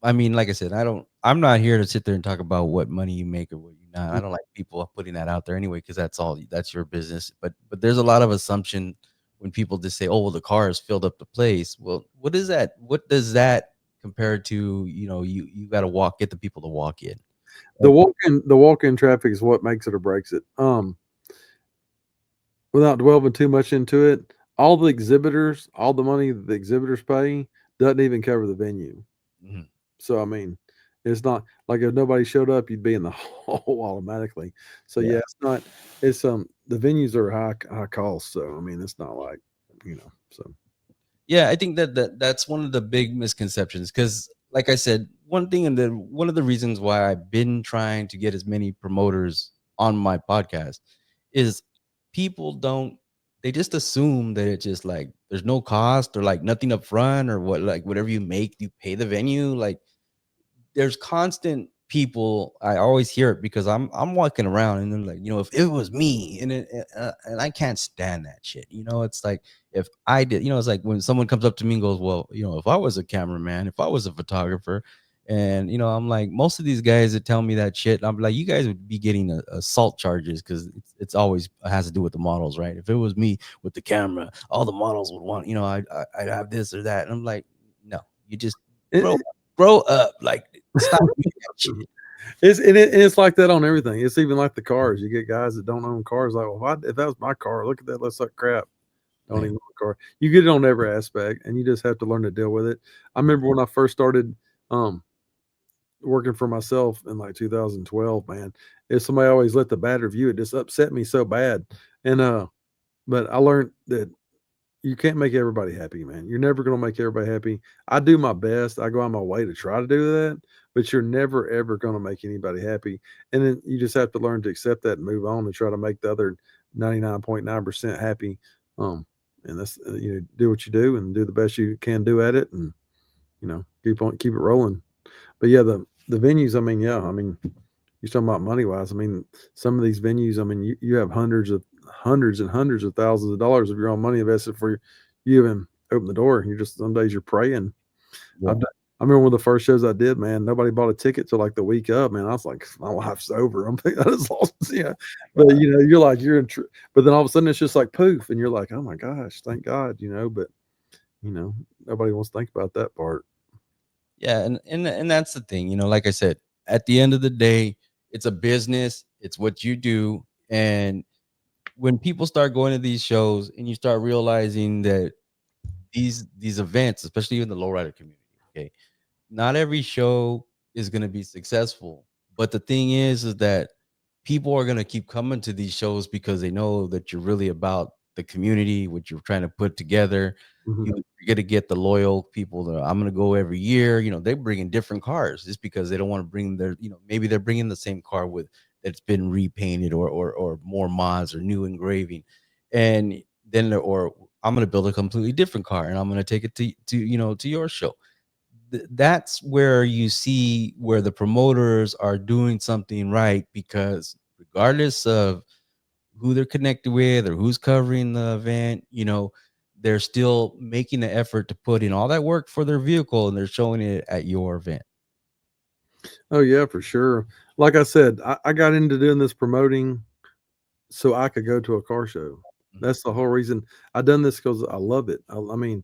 I mean, like I said, I'm not here to sit there and talk about what money you make or what you not. I don't like people putting that out there anyway, because that's your business. But there's a lot of assumption when people just say, oh, well, the car has filled up the place. Well, what is that? What does that compare to, you got to get the people to walk in. the walk-in traffic is what makes it or breaks it. Without delving too much into it, all the exhibitors, all the money that the exhibitors pay doesn't even cover the venue. Mhm. So I mean, it's not like if nobody showed up, you'd be in the hole automatically. So Yeah. yeah, it's not. It's the venues are high cost. So I mean, it's not like So Yeah, I think that's one of the big misconceptions, because, like I said, one of the reasons why I've been trying to get as many promoters on my podcast is people don't they just assume that it's just like there's no cost or like nothing up front, or whatever you make, you pay the venue. Like, there's constant people. I always hear it because I'm walking around and they're like, if it was me, and I can't stand that shit. It's like, if I did, it's like when someone comes up to me and goes, well, if I was a cameraman, if I was a photographer, and I'm like, most of these guys that tell me that shit, I'm like, you guys would be getting assault charges, because it's always has to do with the models, right? If it was me with the camera, all the models would want, I'd have this or that. And I'm like, no, you just grow it, grow up. Like, stop doing that shit. it's like that on everything. It's even like the cars. You get guys that don't own cars. Like, well, if that was my car, look at that. Looks like crap. Don't Yeah. even own a car. You get it on every aspect, and you just have to learn to deal with it. I remember when I first started working for myself in like 2012. Man, if somebody always let the bad review, it just upset me so bad. And but I learned that you can't make everybody happy, man. You're never going to make everybody happy. I do my best. I go out my way to try to do that, but you're never ever going to make anybody happy. And then you just have to learn to accept that and move on and try to make the other 99.9% happy. And that's do what you do and do the best you can do at it, and keep it rolling. But yeah, the venues. I mean, yeah, I mean, you're talking about money wise. I mean, some of these venues. I mean, you have hundreds and hundreds of thousands of dollars of your own money invested for you even open the door. You're just some days you're praying. Yeah. I remember one of the first shows I did, man. Nobody bought a ticket till like the week up, man. I was like, my life's over. I'm thinking I just lost, yeah. But you're like but then all of a sudden it's just like poof, and you're like, oh my gosh, thank God, But nobody wants to think about that part. Yeah, and that's the thing, like I said, at the end of the day, it's a business, it's what you do. And when people start going to these shows and you start realizing that these events, especially in the lowrider community, okay, not every show is going to be successful. But the thing is that people are going to keep coming to these shows because they know that you're really about the community, what you're trying to put together. Mhm. You're going to get the loyal people that I'm going to go every year. They bring in different cars just because they don't want to bring maybe they're bringing the same car with that's been repainted or more mods or new engraving. And then, or I'm going to build a completely different car and I'm going to take it to your show. That's where you see where the promoters are doing something right, because regardless of who they're connected with or who's covering the event, they're still making the effort to put in all that work for their vehicle and they're showing it at your event. Oh yeah, for sure. Like I said, I got into doing this promoting so I could go to a car show. Mhm. That's the whole reason I done this, because I love it. I mean,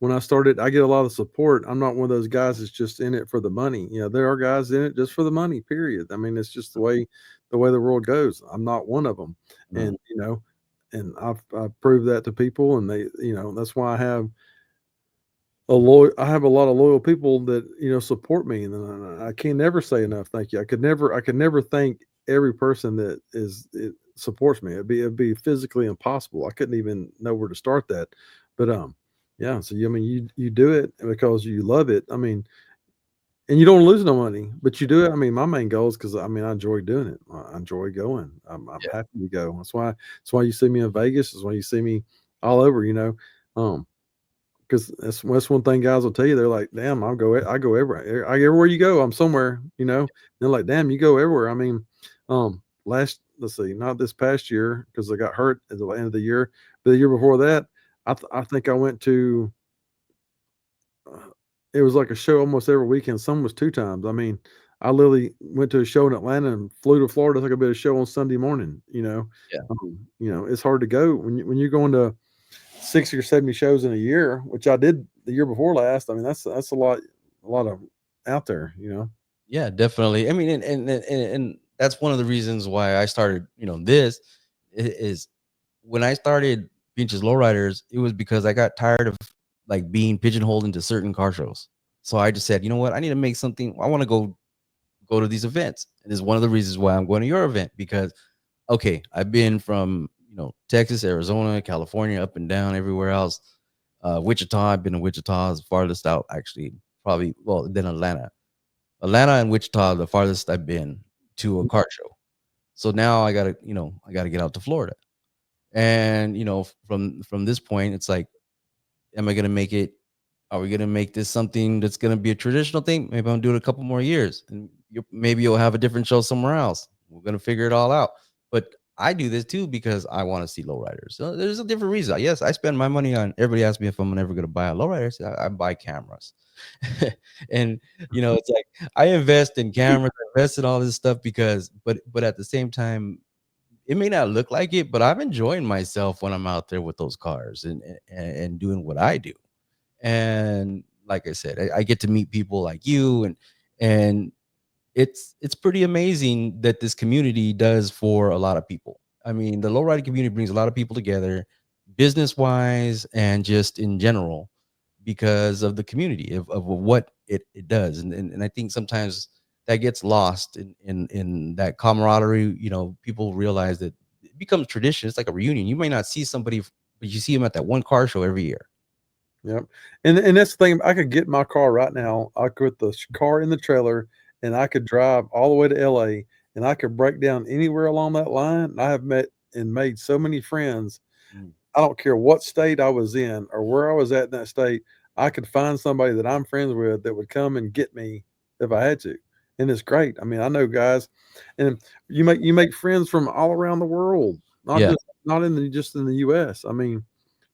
when I started, I get a lot of support. I'm not one of those guys that's just in it for the money. There are guys in it just for the money. Period. I mean, it's just the way the world goes. I'm not one of them, No. and I've proved that to people, and that's why I have a lot of loyal people that support me, and I can never say enough thank you. I could never thank every person that it supports me. It'd be physically impossible. I couldn't even know where to start that. But yeah. So I mean, you do it because you love it. I mean, and you don't lose no money, but you do it. I mean, my main goal is because I mean I enjoy doing it. I enjoy going. I'm Yeah. happy to go. That's why you see me in Vegas. That's why you see me all over. Um, because that's one thing guys will tell you. They're like, "Damn, I go everywhere. Everywhere you go, I'm somewhere." They're like, "Damn, you go everywhere." I mean, let's see, not this past year because I got hurt at the end of the year, but the year before that, I think I went to. Uh, it was like a show almost every weekend. Some was 2 times. I mean, I literally went to a show in Atlanta and flew to Florida. I think I did a show on Sunday morning. Yeah. It's hard to go when you're going to 60 or 70 shows in a year, which I did the year before last. I mean, that's a lot of out there. Yeah, definitely. I mean, and that's one of the reasons why I started, this is when I started Pinches Lowriders, it was because I got tired of like being pigeonholed into certain car shows. So I just said, you know what, I need to make something. I want to go to these events. And this is one of the reasons why I'm going to your event, because okay, I've been from, Texas, Arizona, California, up and down everywhere else. Wichita, I've been to Wichita, is farthest out actually, probably, well, then Atlanta. Atlanta and Wichita, the farthest I've been to a car show. So now I gotta get out to Florida. And from this point, it's like, am I gonna make it? Are we gonna make this something that's gonna be a traditional thing? Maybe I'll do it a couple more years, and maybe you'll have a different show somewhere else. We're gonna figure it all out. But I do this too because I want to see lowriders. So there's a different reason. Yes, I spend my money on. Everybody asks me if I'm ever gonna buy a lowrider. I buy cameras, and it's like I invest in cameras, I invest in all this stuff because, but at the same time, it may not look like it, but I'm enjoying myself when I'm out there with those cars and doing what I do. And like I said, I get to meet people like you, and it's pretty amazing that this community does for a lot of people. I mean, the lowrider community brings a lot of people together, business wise and just in general, because of the community of what it does. And I think sometimes that gets lost in that camaraderie. People realize that it becomes tradition. It's like a reunion. You may not see somebody, but you see them at that one car show every year. Yep. And that's the thing. I could get in my car right now. I could put the car in the trailer, and I could drive all the way to LA, and I could break down anywhere along that line. I have met and made so many friends. Mm. I don't care what state I was in or where I was at in that state. I could find somebody that I'm friends with that would come and get me if I had to. And it's great. I mean, I know guys, and you make friends from all around the world, not Yeah. just not in the just in the US. I mean,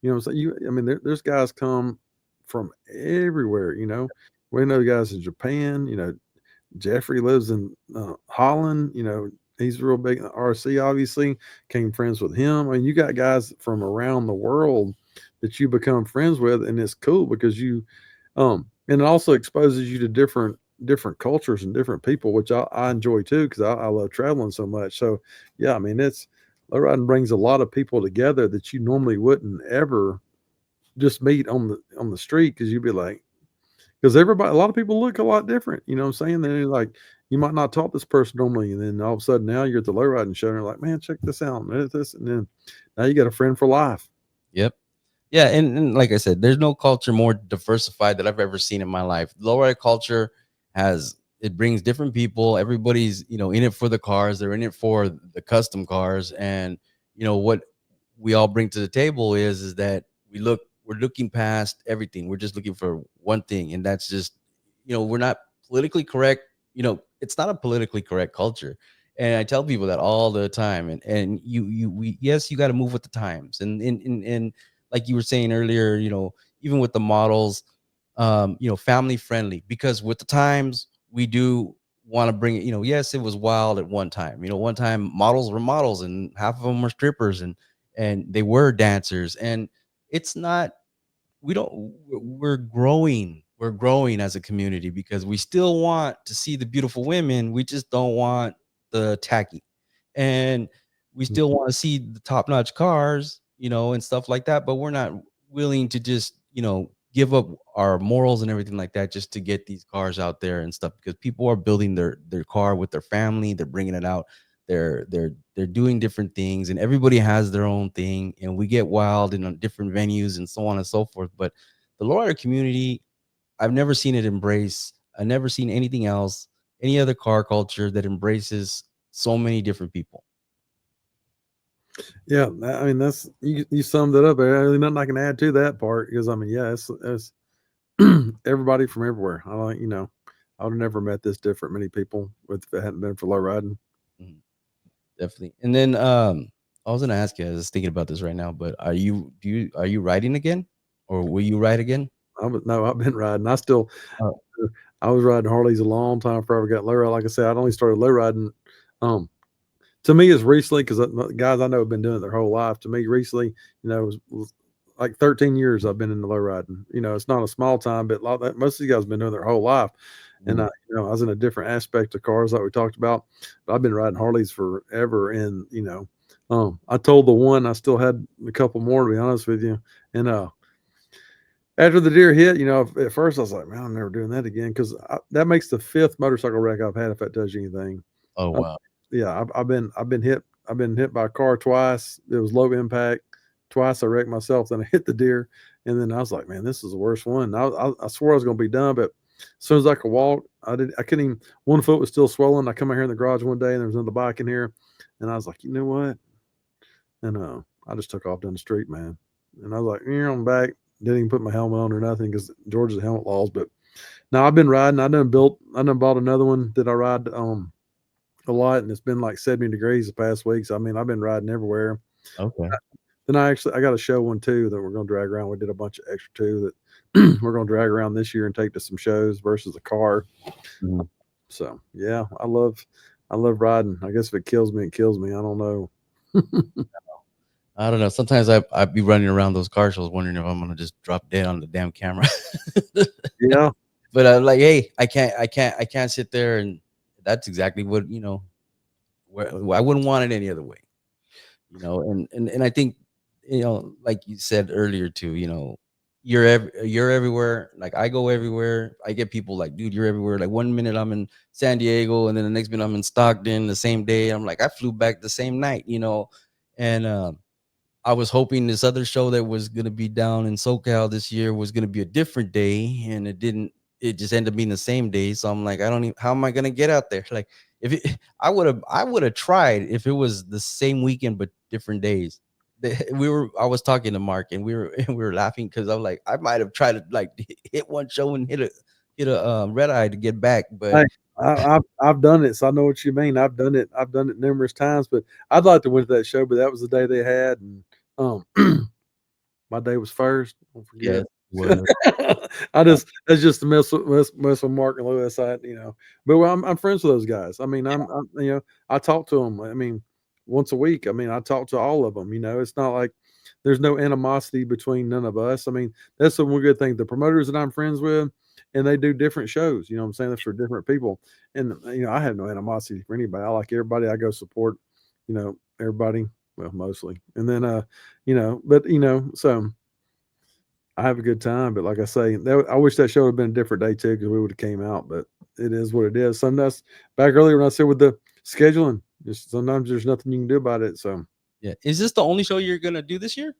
so I mean, there's guys come from everywhere. We know guys in Japan. Jeffrey lives in Holland. He's real big in the RC. Obviously, came friends with him. I mean, you got guys from around the world that you become friends with, and it's cool because and it also exposes you to different cultures and different people, which I enjoy too because I love traveling so much. So yeah, I mean, it's lowriding brings a lot of people together that you normally wouldn't ever just meet on the street, because you'd be like, because a lot of people look a lot different. You know what I'm saying? They're like, you might not talk to this person normally, and then all of a sudden now you're at the low riding show and you're like, man, check this out, man, this, and then now you got a friend for life. Yep. Yeah, and like I said, there's no culture more diversified that I've ever seen in my life. Lowrider culture it brings different people. Everybody's in it for the cars. They're in it for the custom cars, and what we all bring to the table is that we're looking past everything. We're just looking for one thing, and that's just, we're not politically correct. It's not a politically correct culture, and I tell people that all the time. And we yes, you got to move with the times, and like you were saying earlier, even with the models, family friendly, because with the times we do want to bring it. Yes, it was wild at one time. One time models were models, and half of them were strippers, and they were dancers. And it's not, we don't we're growing as a community, because we still want to see the beautiful women. We just don't want the tacky, and we still want to see the top-notch cars, and stuff like that, but we're not willing to just, give up our morals and everything like that just to get these cars out there and stuff, because people are building their car with their family. They're bringing it out. They're doing different things, and everybody has their own thing, and we get wild in different venues and so on and so forth. But the lowrider community, I've never seen it embrace. I've never seen anything else, any other car culture that embraces so many different people. Yeah, I mean that's you summed it up. There's really nothing I can add to that part because I mean, yeah, it's everybody from everywhere. I like I would have never met this different many people if it hadn't been for low riding. Mhm. Definitely. And then I was gonna ask you, I was thinking about this right now, but are you riding again? Or will you ride again? No, I've been riding. I was riding Harleys a long time before I ever got low ride. Like I said, I'd only started low riding. Um, to me, it's recently because guys I know have been doing it their whole life. To me, recently, was like 13 years I've been in the low riding. It's not a small time, but a lot of most of these guys have been doing their whole life. And Mm. I was in a different aspect of cars like we talked about, but I've been riding Harleys forever. And I told the one I still had a couple more to be honest with you. And after the deer hit, at first I was like, man, I'm never doing that again because that makes the fifth motorcycle wreck I've had if that tells you anything. Oh Uh, wow. yeah, I've been hit by a car twice. It was low impact. Twice I wrecked myself, then I hit the deer, and then I was like, man, this is the worst one. I swore I was gonna be done, but as soon as I could walk, I couldn't even. One foot was still swollen. I come out here in the garage one day, and there was another bike in here, and I was like, you know what? And I just took off down the street, man. And I was like, I'm back. Didn't even put my helmet on or nothing because Georgia's helmet laws. But now I've been riding. I done bought another one that I ride a lot, and it's been like 70 degrees the past week. So I mean, I've been riding everywhere. Okay. Then I got a show one too that we're gonna drag around. We did a bunch of extra too that we're gonna drag around this year and take to some shows versus a car. Mhm. So yeah, I love riding. I guess if it kills me, it kills me. I don't know. I don't know. Sometimes I'd be running around those car shows wondering if I'm gonna just drop dead on the damn camera. Yeah. But I'm like, hey, I can't sit there, and that's exactly what, where I wouldn't want it any other way. And I think, like you said earlier too, you're everywhere. Like I go everywhere. I get people like, dude, you're everywhere. Like one minute I'm in San Diego, and then the next minute I'm in Stockton the same day. I'm like, I flew back the same night, and I was hoping this other show that was gonna be down in SoCal this year was gonna be a different day, and it didn't. It just ended up being the same day. So I'm like, I don't even. How am I gonna get out there? Like, if it, I would have tried if it was the same weekend but different days. I was talking to Mark, and we were and we were laughing because I'm like, I might have tried to like hit one show and hit a red eye to get back, but Hey, I've done it, so I know what you mean. I've done it. I've done it numerous times, but I'd like to went to that show, but that was the day they had, and um, my day was first. Don't forget. yes, was That's just to mess with Mark and Lewis. But I'm friends with those guys. I mean, I talk to them. I mean, once a week. I mean, I talk to all of them. It's not like there's no animosity between none of us. I mean, that's the one good thing. The promoters that I'm friends with, and they do different shows. You know what I'm saying? That's for different people. And I have no animosity for anybody. I like everybody. I go support, everybody. Well, mostly. And then but so I have a good time, but like I say, I wish that show would have been a different day too, because we would have came out. But it is what it is. Sometimes back earlier when I said with the scheduling, just sometimes there's nothing you can do about it. So yeah. Is this the only show you're gonna do this year?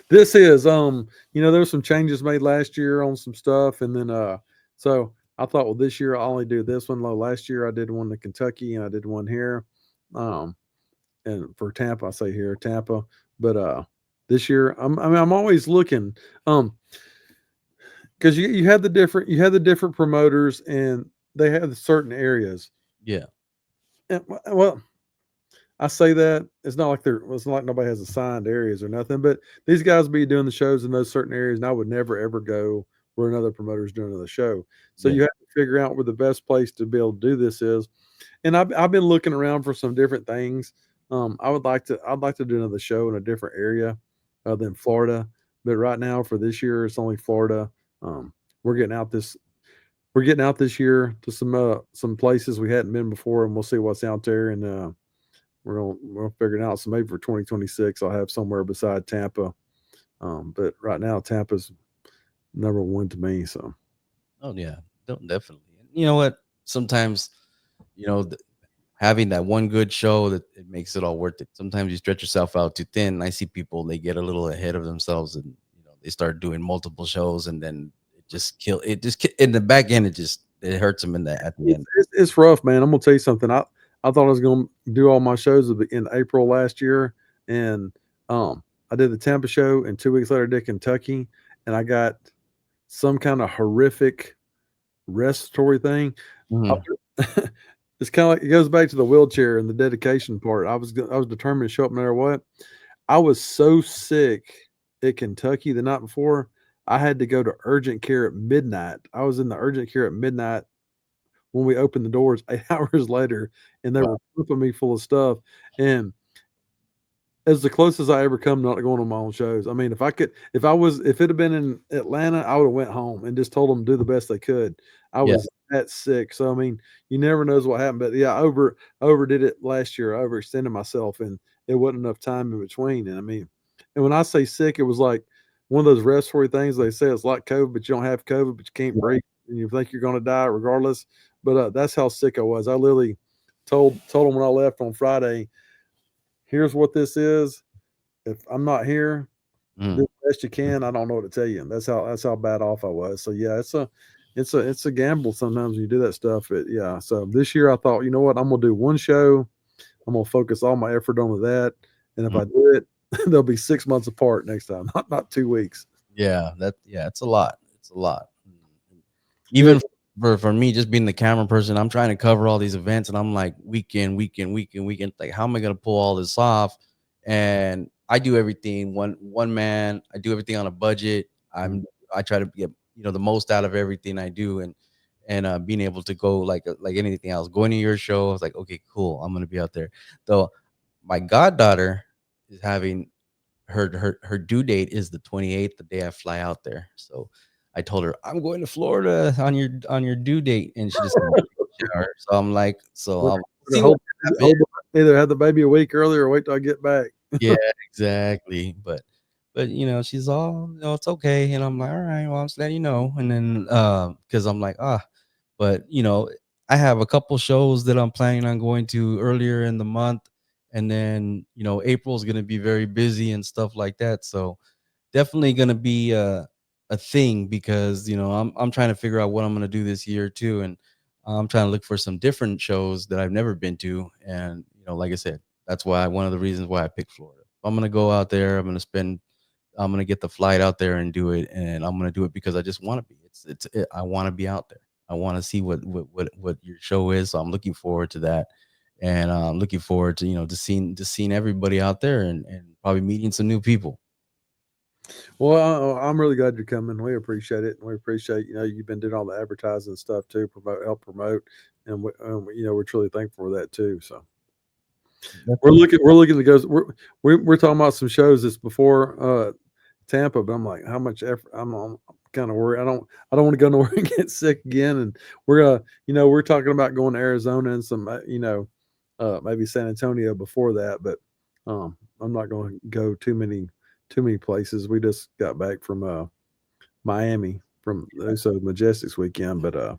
this is there were some changes made last year on some stuff, and then so I thought, well, this year I'll only do this one. Last year I did one in Kentucky and I did one here, and for Tampa, I say here Tampa, but this year. I'm always looking, because you had the different promoters, and they have certain areas. Yeah. And, well, I say that it's not like it's not like nobody has assigned areas or nothing, but these guys be doing the shows in those certain areas, and I would never ever go where another promoter's doing another show. So Yeah. you have to figure out where the best place to be able to do this is. And I've been looking around for some different things. I'd like to do another show in a different area than Florida, but right now for this year it's only Florida. Um, we're getting out this we're getting out this year to some places we hadn't been before, and we'll see what's out there. And we're figuring out. So maybe for 2026, I'll have somewhere beside Tampa. But right now, Tampa's number one to me. So Oh yeah, definitely. You know what? Sometimes, you know, having that one good show that it makes it all worth it. Sometimes you stretch yourself out too thin. I see people they get a little ahead of themselves, and they start doing multiple shows, and then it just kill it. In the back end, it hurts them in the at the end. it's rough, man. I'm gonna tell you something. I thought I was gonna do all my shows in April last year, and I did the Tampa show, and 2 weeks later, I did Kentucky, and I got some kind of horrific respiratory thing. Mhm. It's kind of like it goes back to the wheelchair and the dedication part. I was determined to show up no matter what. I was so sick at Kentucky the night before. I had to go to urgent care at midnight. I was in the urgent care at midnight when we opened the doors 8 hours later, and they Wow. were pumping me full of stuff. And it's the closest I ever come not going on my own shows. I mean, if it had been in Atlanta, I would have went home and just told them to do the best they could. I Yeah. was that sick. So I mean, you never knows what happened. But yeah, I overdid it last year. I overextended myself, and it wasn't enough time in between. And I mean, and when I say sick, it was like one of those respiratory things. They say it's like COVID, but you don't have COVID, but you can't breathe, and you think you're going to die regardless. But that's how sick I was. I literally told them when I left on Friday, here's what this is. If I'm not here, do Mm. the best you can. I don't know what to tell you. And that's how bad off I was. So yeah, it's a gamble sometimes when you do that stuff. But yeah, so this year I thought, you know what, I'm gonna do one show. I'm gonna focus all my effort on that. And if Mm. I do it, they'll be 6 months apart next time, not 2 weeks. Yeah, it's a lot. It's a lot. Yeah, Even for me, just being the camera person, I'm trying to cover all these events, and I'm like weekend. Like, how am I gonna pull all this off? And I do everything one man. I do everything on a budget. I try to get the most out of everything I do, and being able to go like anything else. Going to your show, I was like, okay, cool. I'm gonna be out there. Though my goddaughter is having her due date is the 28th, the day I fly out there. So I told her I'm going to Florida on your due date, and she just shower. So I'm like, so I'll see what hold, happens. hold, either have the baby a week earlier or wait till I get back. Yeah, exactly. But she's all, it's okay. And I'm like, all right, well, I'm just letting you know. And then because I'm like, but I have a couple shows that I'm planning on going to earlier in the month. And then, April is gonna be very busy and stuff like that. So definitely gonna be a thing because I'm trying to figure out what I'm gonna do this year too. And I'm trying to look for some different shows that I've never been to. And like I said, that's why one of the reasons why I picked Florida. I'm gonna go out there. I'm gonna get the flight out there and do it, and I'm gonna do it because I just want to be. I want to be out there. I want to see what your show is. So I'm looking forward to that, and I'm looking forward to to seeing everybody out there and probably meeting some new people. Well, I'm really glad you're coming. We appreciate it. We appreciate, you've been doing all the advertising and stuff too, help promote, and we're truly thankful for that too. So we're looking to go. We're talking about some shows that's before Tampa, but I'm like, how much effort? I'm kind of worried. I don't want to go nowhere and get sick again. And we're talking about going to Arizona and some, maybe San Antonio before that, but I'm not going to go too many places. We just got back from Miami from so Majestics weekend, but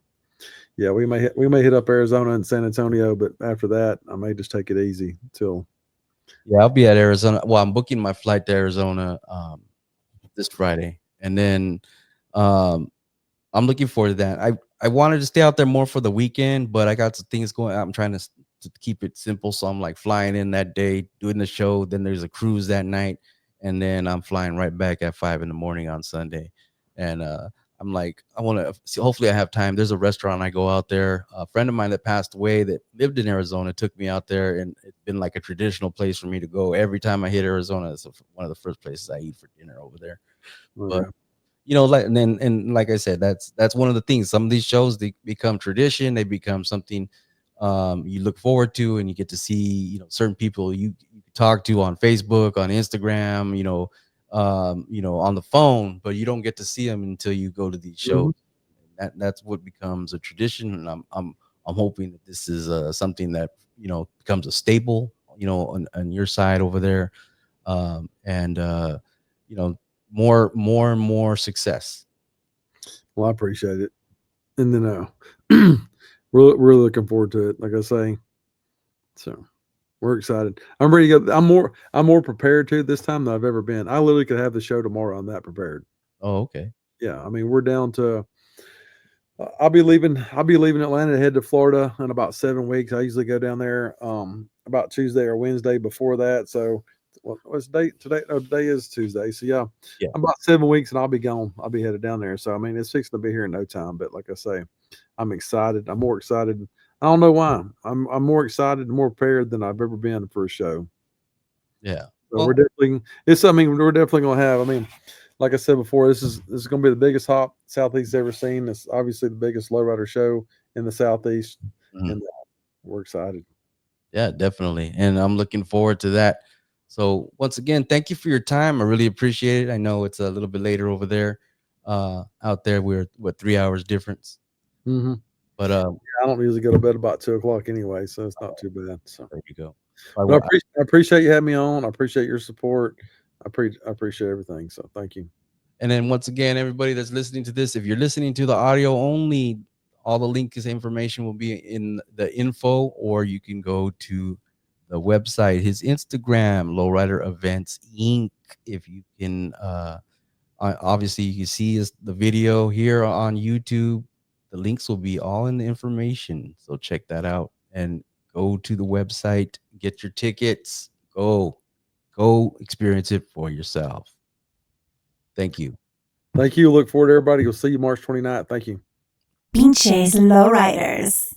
yeah, we may hit up Arizona and San Antonio, but after that, I may just take it easy till. Yeah, I'll be at Arizona. Well, I'm booking my flight to Arizona this Friday, and then um, I'm looking forward to that. I wanted to stay out there more for the weekend, but I got some things going. I'm trying to keep it simple, so I'm like flying in that day, doing the show. Then there's a cruise that night, and then I'm flying right back at 5 in the morning on Sunday. And I'm like, I want to see, hopefully I have time. There's a restaurant I go out there. A friend of mine that passed away that lived in Arizona took me out there, and it's been like a traditional place for me to go. Every time I hit Arizona, it's one of the first places I eat for dinner over there. But Okay. like, and like I said, that's one of the things. Some of these shows, they become tradition. They become something you look forward to, and you get to see, certain people you talk to on Facebook, on Instagram, on the phone, but you don't get to see them until you go to these shows. Mhm. That's what becomes a tradition, and I'm hoping that this is something that becomes a staple, on your side over there, and you know more and more success. Well, I appreciate it. And then we're looking forward to it, like I say. So we're excited. I'm ready to go. I'm more prepared to this time than I've ever been. I literally could have the show tomorrow. I'm that prepared. Oh, okay. Yeah, I mean, we're down to I'll be leaving Atlanta to head to Florida in about 7 weeks. I usually go down there about Tuesday or Wednesday before that. So what's the date today? Oh, today is Tuesday. So yeah, Yeah. about 7 weeks and I'll be gone. I'll be headed down there. So I mean, it's fixing to be here in no time. But like I say, I'm excited. I'm more excited. I don't know why. I'm more excited and more prepared than I've ever been for a show. Yeah. So Well, we're definitely we're definitely gonna have. I mean, like I said before, this is gonna be the biggest hop Southeast ever seen. It's obviously the biggest lowrider show in the Southeast, mhm. and we're excited. Yeah, definitely. And I'm looking forward to that. So once again, thank you for your time. I really appreciate it. I know it's a little bit later over there. Out there, we're 3 hours difference. Mm-hmm. But I don't usually go to bed about 2 o'clock anyway, so it's not too bad. So, there you go. but I appreciate you having me on. I appreciate your support. I appreciate everything. So thank you. And then once again, everybody that's listening to this, if you're listening to the audio only, all the links information will be in the info, or you can go to the website, his Instagram, Lowrider Events Inc. If you can, obviously you can see the video here on YouTube. The links will be all in the information, so check that out and go to the website, get your tickets, go experience it for yourself. Thank you. Thank you. Look forward to everybody. We'll see you March 29th. Thank you. Pinches Lowriders.